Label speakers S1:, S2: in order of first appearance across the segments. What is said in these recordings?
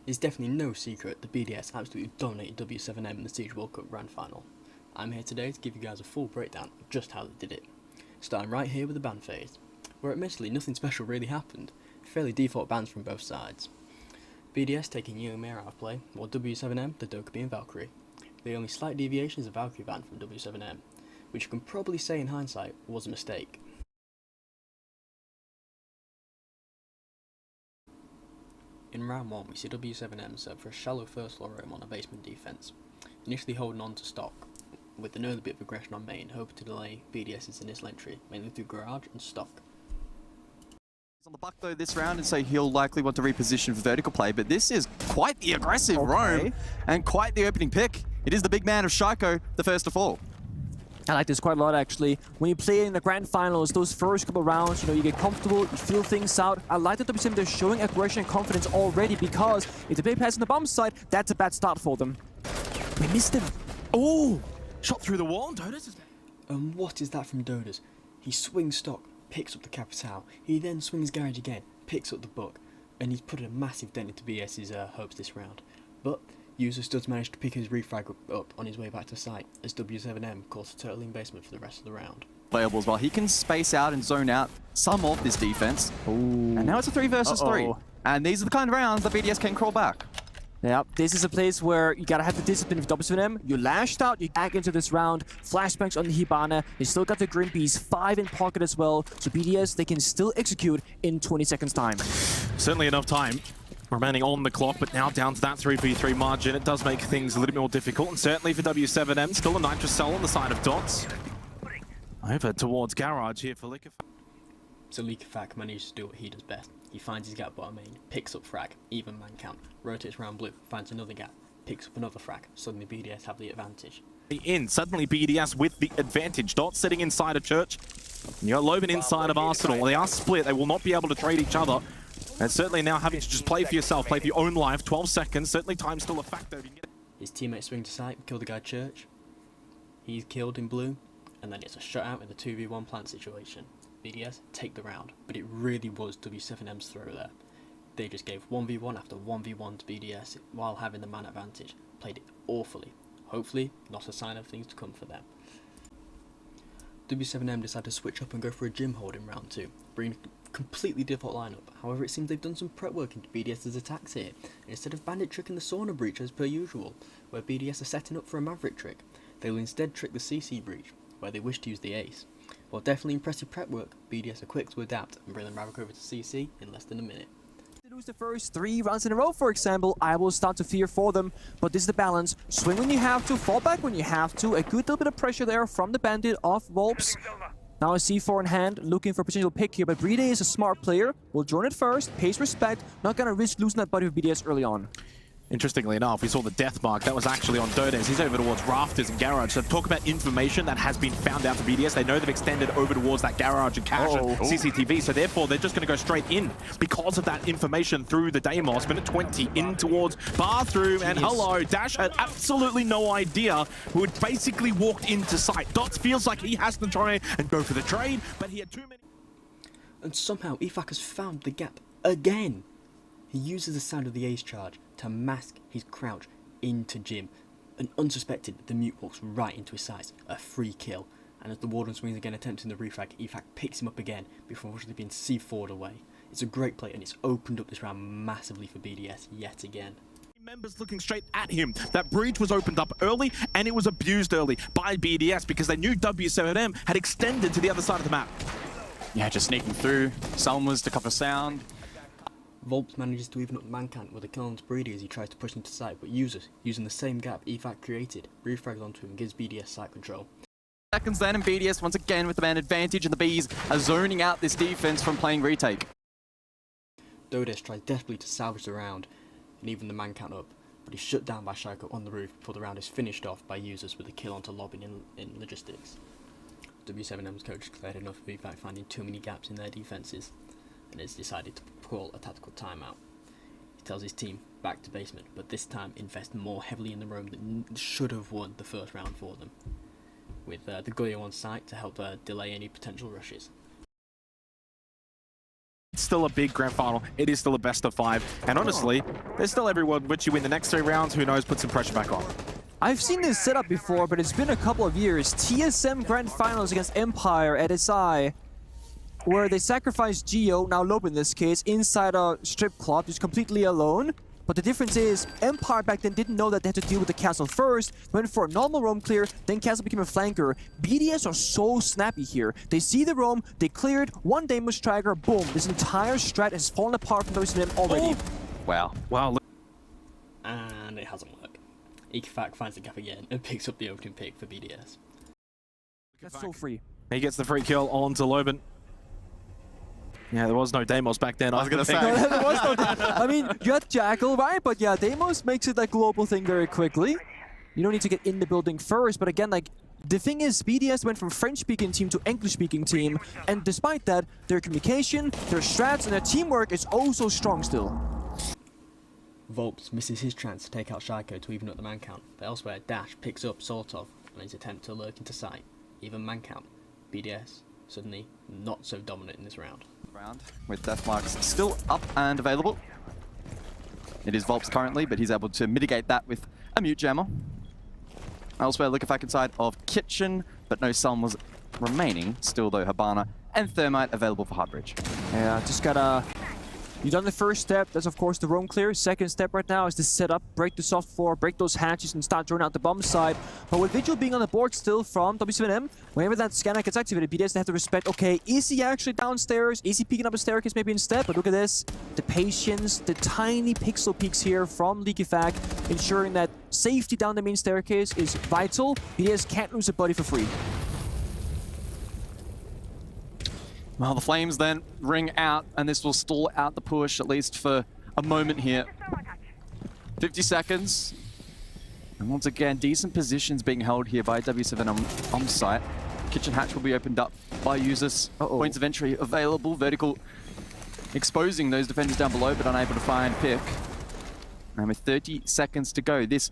S1: It's definitely no secret that BDS absolutely dominated W7M in the Siege World Cup Grand Final. I'm here today to give you guys a full breakdown of just how they did it. Starting right here with the ban phase, where admittedly nothing special really happened, fairly default bans from both sides. BDS taking Ymir out of play, while W7M the Dokkaebi and Valkyrie. The only slight deviation is a Valkyrie ban from W7M, which you can probably say in hindsight was a mistake. In round 1 we see W7M serve for a shallow first floor roam on a basement defense, initially holding on to stock, with another bit of aggression on main, hoping to delay BDS's initial entry, mainly through garage and stock.
S2: On the buck though this round, and so he'll likely want to reposition for vertical play, but this is quite the aggressive roam and quite the opening pick. It is the big man of Shaiko, the first to fall.
S3: I like this quite a lot, actually. When you play in the grand finals, those first couple rounds, you get comfortable, you feel things out. I like that W7M, they're showing aggression and confidence already, because if the play pass on the bomb side, that's a bad start for them. We missed him.
S4: Oh! Shot through the wall, Dodas.
S1: And what is that from Dodas? He swings stock, picks up the Capitale, he then swings garage again, picks up the book, and he's put a massive dent into BS's hopes this round. But Users does manage to pick his refrag up on his way back to site, as W7M calls a total investment for the rest of the round.
S2: Playable as well. He can space out and zone out some of this defense.
S3: Ooh.
S2: And now it's a 3 versus 3. And these are the kind of rounds that BDS can crawl back.
S3: Yeah, this is a place where you gotta have the discipline with W7M. You lashed out, you back into this round. Flashbangs on the Hibana. They still got the Grimpies, 5 in pocket as well. So BDS, they can still execute in 20 seconds time.
S4: Certainly enough time remaining on the clock, but now down to that 3v3 margin. It does make things a little bit more difficult, and certainly for W7M, still a Nitrous Cell on the side of Dots. Over towards Garage here for Likafak.
S1: So Likafak manages to do what he does best. He finds his gap bottom main, picks up frag, even man count, rotates around blue, finds another gap, picks up another frag. Suddenly BDS have the advantage.
S4: Suddenly BDS with the advantage. Dots sitting inside of Church. You got Loban inside of Arsenal. They are split. They will not be able to trade each other. And certainly now having to just play for yourself, play for your own life. 12 seconds, certainly time's still a factor.
S1: His teammates swing to site, kill the guy Church. He's killed in blue, and then it's a shutout in the 2v1 plant situation. BDS take the round, but it really was W7M's throw there. They just gave 1v1 after 1v1 to BDS while having the man advantage. Played it awfully. Hopefully, not a sign of things to come for them. W7M decided to switch up and go for a gym hold in round 2, bringing a completely different lineup. However, it seems they've done some prep work into BDS's attacks here, and instead of bandit tricking the sauna breach as per usual, where BDS are setting up for a maverick trick, they will instead trick the CC breach, where they wish to use the ace. While definitely impressive prep work, BDS are quick to adapt and bring the maverick over to CC in less than a minute.
S3: They lose the first 3 rounds in a row, for example, I will start to fear for them, but this is the balance. Swing when you have to, fall back when you have to. A good little bit of pressure there from the bandit off Volps. Now a C4 in hand, looking for a potential pick here, but Brede is a smart player. Will join it first, pays respect, not gonna risk losing that buddy with BDS early on.
S4: Interestingly enough, we saw the death mark. That was actually on Dodes. He's over towards Rafters and Garage. So talk about information that has been found out for BDS. They know they've extended over towards that Garage and Cash and CCTV. So therefore, they're just going to go straight in because of that information through the Deimos. Minute 20 in towards Bathroom. And hello, Dash had absolutely no idea who had basically walked into sight. Dots feels like he has to try and go for the trade, but he had too many.
S1: And somehow Ifak has found the gap again. He uses the sound of the ace charge to mask his crouch into Jim, and unsuspected the mute walks right into his sights, a free kill, and as the Warden swings again attempting the refrag, Ifak picks him up again before unfortunately being C4'd away. It's a great play and it's opened up this round massively for BDS yet again.
S4: Members looking straight at him. That breach was opened up early and it was abused early by BDS because they knew W7M had extended to the other side of the map.
S2: Yeah, just sneaking through. Someone was to cover sound.
S1: Volps manages to even up the man count with a kill onto Brady as he tries to push into sight, but using the same gap Ifak created, refrags onto him and gives BDS site control.
S2: Seconds then, and BDS once again with the man advantage, and the Bees are zoning out this defense from playing retake.
S1: Dodes tries desperately to salvage the round and even the man count up, but he's shut down by Shaiko on the roof before the round is finished off by users with a kill onto Lobbin in logistics. W7M's coach declared enough of Ifak finding too many gaps in their defences, and has decided to call a tactical timeout. He tells his team back to basement, but this time invest more heavily in the roam that should have won the first round for them, with the Goyo on site to help delay any potential rushes.
S4: still a big grand final. It is still a best of 5. And honestly, there's still everyone which you win the next 3 rounds. Who knows, put some pressure back on.
S3: I've seen this setup before, but it's been a couple of years. TSM Grand Finals against Empire at SI, where they sacrificed Geo, now Lob in this case, inside a strip club, just completely alone. But the difference is, Empire back then didn't know that they had to deal with the castle first, went for a normal roam clear, then castle became a flanker. BDS are so snappy here. They see the roam, they cleared, one Deimos striker, boom. This entire strat has fallen apart from W7M already.
S2: Wow.
S4: Wow.
S1: And it hasn't worked. Ikefak finds the gap again and picks up the opening pick for BDS.
S3: That's so free.
S4: He gets the free kill onto Loben. Yeah, there was no Deimos back then.
S2: I was going to say.
S3: No, there was no I mean, you had Jackal, right? But yeah, Deimos makes it that global thing very quickly. You don't need to get in the building first, but again, like, the thing is, BDS went from French-speaking team to English-speaking team, and despite that, their communication, their strats, and their teamwork is oh so strong still.
S1: Volps misses his chance to take out Shaiko to even up the man count, but elsewhere Dash picks up Sortov on his attempt to lurk into sight. Even man count, BDS suddenly not so dominant in this round.
S2: With death marks still up and available. It is Volps currently, but he's able to mitigate that with a mute jammer. Elsewhere, Likafak inside of Kitchen, but no Sun was remaining. Still though, Habana and Thermite available for Hardbridge.
S3: Yeah, just gotta... You've done the first step, that's of course the roam clear. Second step right now is to set up, break the soft floor, break those hatches and start drawing out the bomb side. But with Vigil being on the board still from W7M, whenever that scanner gets activated, BDS they have to respect, okay, is he actually downstairs? Is he peeking up a staircase maybe instead? But look at this, the patience, the tiny pixel peaks here from Likafak, ensuring that safety down the main staircase is vital. BDS can't lose a buddy for free.
S2: Well, the flames then ring out, and this will stall out the push, at least for a moment here. 50 seconds. And once again, decent positions being held here by W7M on site. Kitchen hatch will be opened up by users. Points of entry available. Vertical exposing those defenders down below, but unable to find pick. And with 30 seconds to go, this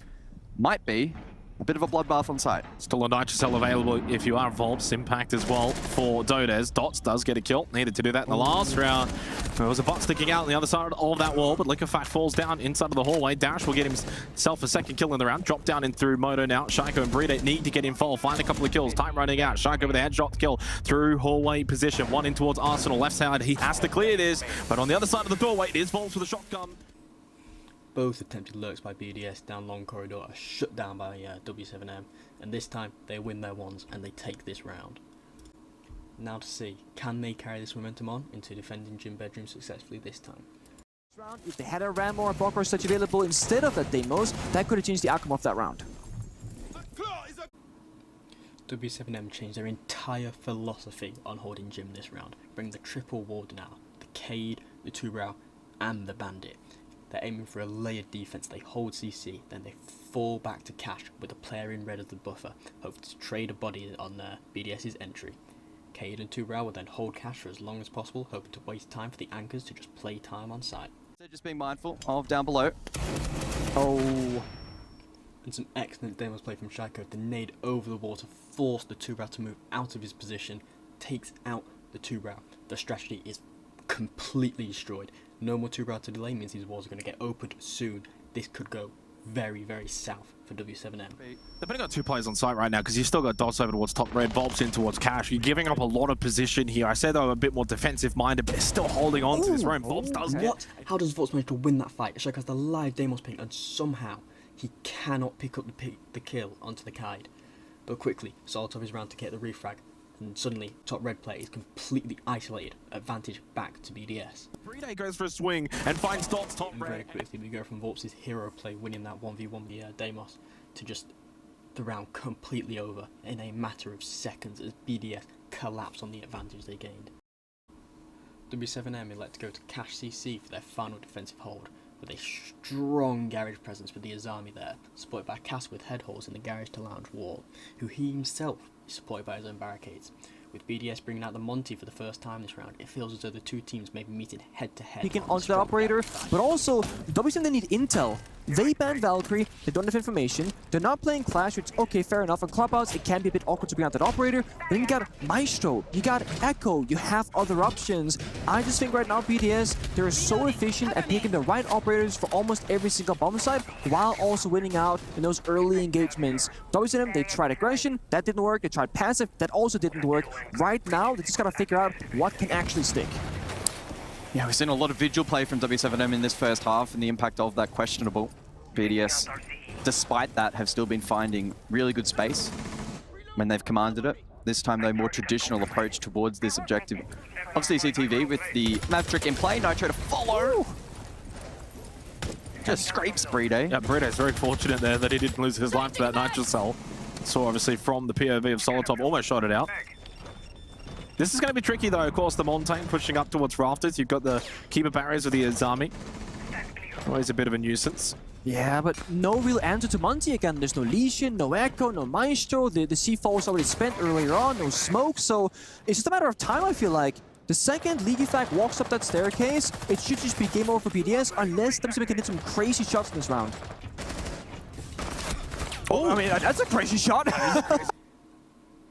S2: might be a bit of a bloodbath on site.
S4: Still a Nitrocell available if you are Volps. Impact as well for Dodes. Dots does get a kill. Needed to do that in the last round. There was a bot sticking out on the other side of that wall, but Likafak falls down inside of the hallway. Dash will get himself a second kill in the round. Drop down in through Moto now. Shaiko and Brita need to get involved. Find a couple of kills. Time running out. Shaiko with a headshot kill through hallway position. One in towards Arsenal. Left side. He has to clear this, but on the other side of the doorway, it is Volps with a shotgun.
S1: Both attempted lurks by BDS down long corridor are shut down by W7M, and this time they win their ones and they take this round. Now to see, can they carry this momentum on into defending gym bedroom successfully this time?
S3: If they had a Ram or a Bok or such available instead of that Deimos, that could have changed the outcome of that round.
S1: W7M changed their entire philosophy on holding gym this round, bringing the triple ward now, the Cade, the Two-Brow, and the Bandit. They're aiming for a layered defense. They hold CC, then they fall back to Cash with a player in red as the buffer, hoping to trade a body on BDS's entry. Cade and Two-Brow will then hold Cash for as long as possible, hoping to waste time for the anchors to just play time on site.
S2: So just being mindful of down below.
S3: Oh.
S1: And some excellent demos play from Shaiko. The nade over the wall to force the Two-Brow to move out of his position, takes out the Two-Brow. The strategy is completely destroyed. No more Two-Brow to delay means these walls are going to get opened soon. This could go very, very south for W7M.
S4: They've only got 2 players on site right now because you've still got Dots over towards top red, Volps in towards Cash. You're giving up a lot of position here. I said they were a bit more defensive-minded, but they're still holding on to this roam. Volps does
S1: What? How does Volps manage to win that fight? Shaiko has the live Deimos ping, and somehow he cannot pick up the kill onto the Cade. But quickly, Solotov is round to get the refrag, and suddenly top red player is completely isolated. Advantage back to BDS.
S4: Brita goes for a swing and finds Dots top
S1: And very
S4: red.
S1: quickly we go from Volps' hero play, winning that 1v1 with Deimos, to just the round completely over in a matter of seconds as BDS collapse on the advantage they gained. W7M elect to go to Cash CC for their final defensive hold, with a strong garage presence with the Azami there, supported by Cass with head holes in the garage to lounge wall, who he himself is supported by his own barricades. With BDS bringing out the Monty for the first time this round, it feels as though the two teams may be meeting head to head.
S3: Peeking onto that operator, but also W7M, they need intel. They banned Valkyrie, they don't have information, they're not playing Clash, which, okay, fair enough. On Clubhouse, it can be a bit awkward to bring out that operator. Then you got Maestro, you got Echo, you have other options. I just think right now, BDS, they're so efficient at picking the right operators for almost every single bomb site, while also winning out in those early engagements. W7M, they tried aggression, that didn't work. They tried passive, that also didn't work. Right now, they just gotta figure out what can actually stick.
S2: Yeah, we've seen a lot of Vigil play from W7M in this first half, and the impact of that questionable. BDS, despite that, have still been finding really good space when they've commanded it. This time, though, more traditional approach towards this objective of CCTV with the Maverick in play. Nitro to follow. Just scrapes Brito.
S4: Yeah, Brito's very fortunate there that he didn't lose his life to that Nitro cell. So obviously from the POV of Solotop, almost shot it out. This is going to be tricky though. Of course, the Montaigne pushing up towards Rafters. You've got the keeper barriers with the Azami. Always a bit of a nuisance.
S3: Yeah, but no real answer to Monty again. There's no Lesion, no Echo, no Maestro. The C4 was already spent earlier on, no smoke. So it's just a matter of time, I feel like. The second Leaky Flag walks up that staircase, it should just be game over for BDS unless W7M can hit some crazy shots in this round. Oh, I mean, that's a crazy shot.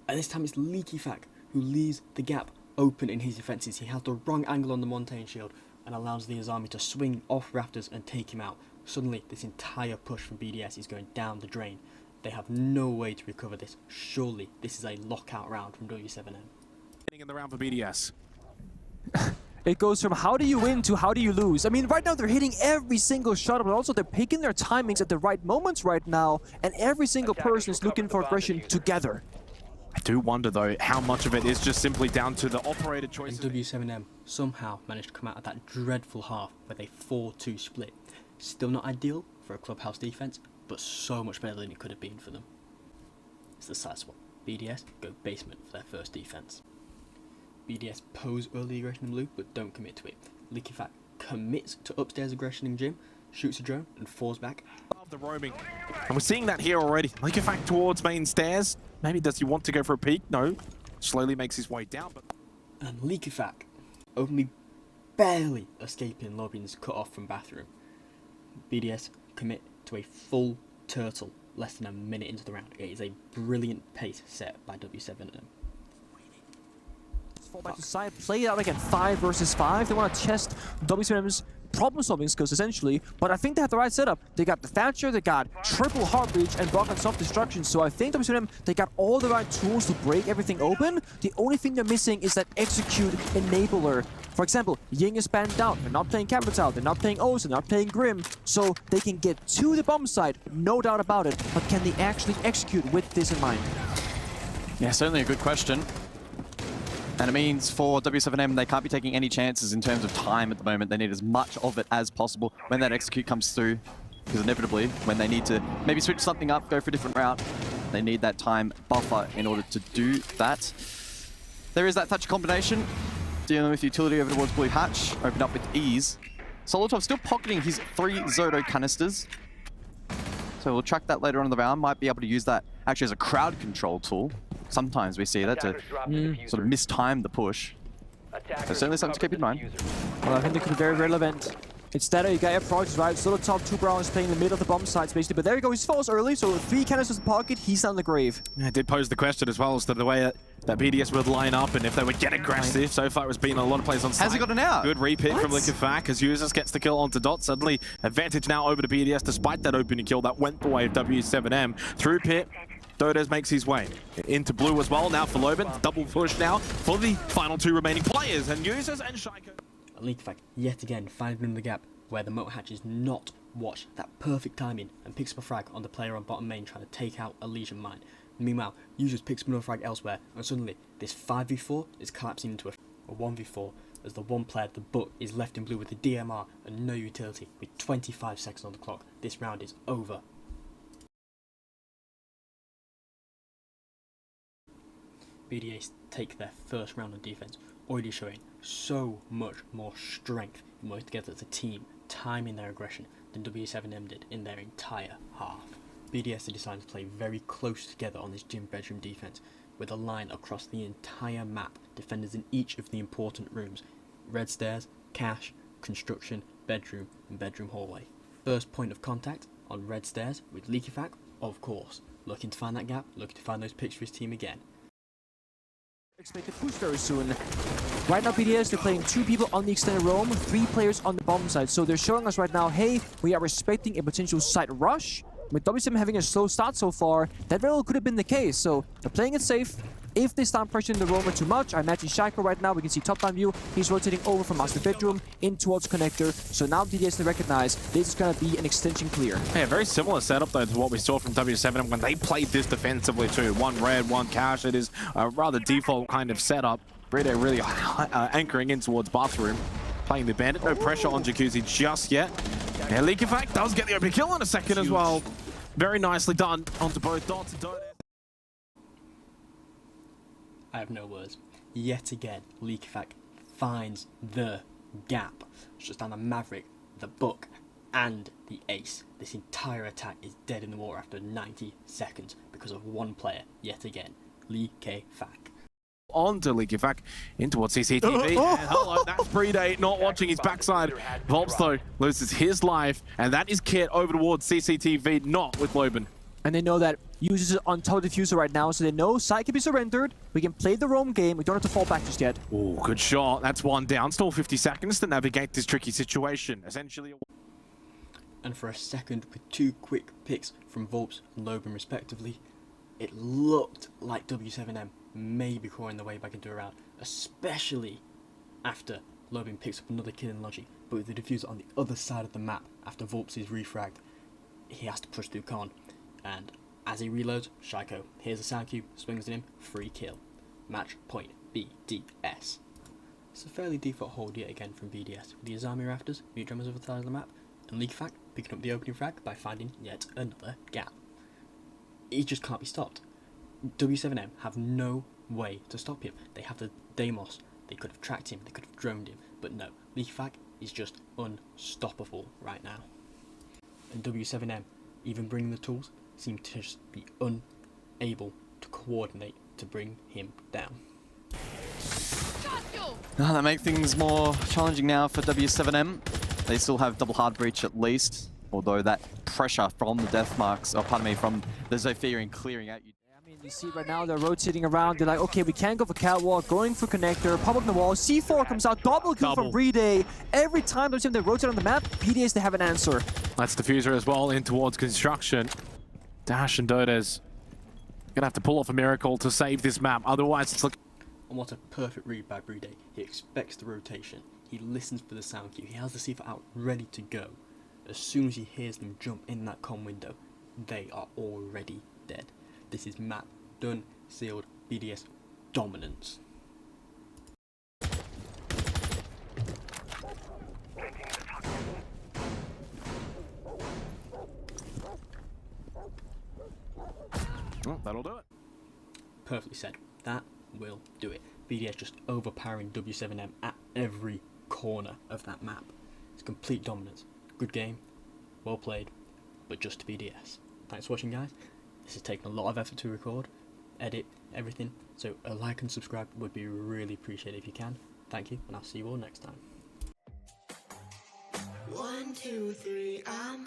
S1: And this time it's Leaky Fag who leaves the gap open in his defences. He has the wrong angle on the Montaigne shield and allows the Azami to swing off Rafters and take him out. Suddenly, this entire push from BDS is going down the drain. They have no way to recover this. Surely, this is a lockout round from W7M.
S4: In the round for BDS.
S3: It goes from how do you win to how do you lose. I mean, right now they're hitting every single shot, but also they're picking their timings at the right moments right now, and every single person is looking for aggression together.
S4: I do wonder though how much of it is just simply down to the operator choices.
S1: And W7M somehow managed to come out of that dreadful half with a 4-2 split. Still not ideal for a Clubhouse defense, but so much better than it could have been for them. It's the side swap. BDS go basement for their first defense. BDS pose early aggression in blue, but don't commit to it. Leaky Fat commits to upstairs aggression in gym, shoots a drone, and falls back.
S4: Love the roaming. And we're seeing that here already. Leaky Fat towards main stairs. Maybe does he want to go for a peek? No. Slowly makes his way down. But
S1: And Leaky Fat only barely escaping Lobin's cut off from bathroom. BDS commit to a full turtle less than a minute into the round. It is a brilliant pace set by W7M.
S3: Fall back to side, play it out again, 5 versus 5. They want to test W7M's problem-solving skills, essentially. But I think they have the right setup. They got the Thatcher, they got triple heart breach, and block and soft destruction. So I think W7M, they got all the right tools to break everything open. The only thing they're missing is that execute enabler. For example, Ying is banned out. They're not playing Capital, they're not playing O's, they're not playing Grim. So they can get to the bomb site, no doubt about it. But can they actually execute with this in mind?
S2: Yeah, certainly a good question. And it means for W7M, they can't be taking any chances in terms of time at the moment. They need as much of it as possible when that execute comes through. Because inevitably, when they need to maybe switch something up, go for a different route, they need that time buffer in order to do that. There is that Thatcher combination. Dealing with utility over towards Blue Hatch. Open up with ease. Solotov still pocketing his 3 Zodo canisters. So we'll track that later on in the round. Might be able to use that actually as a crowd control tool. Sometimes we see that to sort of mistime the push. So certainly something to keep in mind.
S3: Well, I think they could be very relevant. Instead, you got your projects right. Still the top 2 Browns playing in the middle of the bomb sites, basically. But there you go, he falls early, so 3 canisters in the pocket, he's down the grave.
S4: yeah, it did pose the question as well as to the way that BDS would line up and if they would get aggressive. So far, it's been a lot of plays on site.
S2: Has he got an out?
S4: Good repick from Leaky Fat as Users gets the kill onto Dot. Suddenly, advantage now over to BDS despite that opening kill that went the way of W7M. Through pit, Dodes makes his way into blue as well. Now for Loban, double push now for the final 2 remaining players. And Users and Shaiko.
S1: Leaky Fat yet again finding the gap where the moat hatch is not watched. That perfect timing and picks up a frag on the player on bottom main trying to take out a Legion mine. Meanwhile, Users picks up another frag elsewhere, and suddenly this 5v4 is collapsing into a 1v4 as the one player, the Butt, is left in blue with the DMR and no utility. With 25 seconds on the clock, this round is over. BDS take their first round of defense, already showing so much more strength in working together as a team, timing their aggression than W7M did in their entire half. BDS have decided to play very close together on this gym bedroom defense. with a line across the entire map, defenders in each of the important rooms: red stairs, cache, construction, bedroom, and bedroom hallway. First point of contact on red stairs with LeakyFac, of course, looking to find that gap, looking to find those picks for his team again.
S3: Expect to push very soon. Right now, BDS, they're playing 2 people on the extended roam, 3 players on the bomb side. So they're showing us right now, hey, we are respecting a potential side rush. With W7M having a slow start so far, that very well could have been the case. So they're playing it safe. If they start pressuring the roamer too much, I imagine Shaiko right now, we can see top-down view, he's rotating over from master bedroom in towards connector. So now BDS they recognize this is going to be an extension clear.
S4: Yeah, very similar setup though to what we saw from W7M when they played this defensively too. 1 red, 1 cache. It is a rather default kind of setup. Brito really anchoring in towards bathroom, playing the bandit. No pressure on Jacuzzi just yet. Yeah, LeakyFac does get the open kill in a second as well. Very nicely done onto both dots and Dodes.
S1: I have no words. Yet again, LeakyFac finds the gap. Shuts down the Maverick, the Buck, and the Ace. This entire attack is dead in the water after 90 seconds because of one player, yet again, LeakyFac.
S4: On to LeakyFac in towards CCTV. And hello, that's Brito not watching his backside. Volps though loses his life, and that is Kit over towards CCTV, not with Loban.
S3: And they know that users is on top diffuser right now, so they know side can be surrendered. We can play the roam game. We don't have to fall back just yet.
S4: Oh, good shot. That's 1 down. Still 50 seconds to navigate this tricky situation. Essentially.
S1: And for a second, with 2 quick picks from Volps and Loban respectively, it looked like W7M may be clawing their way back into a round, especially after Loban picks up another kill in Logi. But with the diffuser on the other side of the map after Volps is refragged, he has to push through Con. And as he reloads, Shaiko hears a sound cube, swings at him, free kill. Match point BDS. It's a fairly default hold yet again from BDS, with the Azami rafters, mute drummers over the side of the map, and LeakyFac picking up the opening frag by finding yet another gap. He just can't be stopped. W7M have no way to stop him. They have the Deimos, they could have tracked him, they could have droned him, but no, LeakyFac is just unstoppable right now. And W7M, even bringing the tools, seem to just be unable to coordinate to bring him down.
S2: That makes things more challenging now for W7M. They still have double hard breach at least, although that pressure from the death marks, or pardon me, from the Zephyrian clearing out you.
S3: I mean, you see right now they're rotating around. They're like, okay, we can't go for catwalk, going for connector, pop up the wall. C4 comes out, double kill from Bride. Every time they rotate on the map, BDS they have an answer.
S4: That's diffuser as well in towards construction. Dash and Dodes gonna have to pull off a miracle to save this map. Otherwise, it's like.
S1: And what a perfect read by Bride. He expects the rotation. He listens for the sound cue. He has the C4 out ready to go. As soon as he hears them jump in that comm window, they are already dead. This is map done, sealed, BDS dominance.
S4: Oh, that'll do it.
S1: Perfectly said. That will do it. BDS just overpowering W7M at every corner of that map. It's complete dominance. Good game, well played, but just to BDS. Thanks for watching, guys. This has taken a lot of effort to record, edit, everything, so a like and subscribe would be really appreciated if you can. Thank you, and I'll see you all next time.
S5: 1, 2, 3, I'm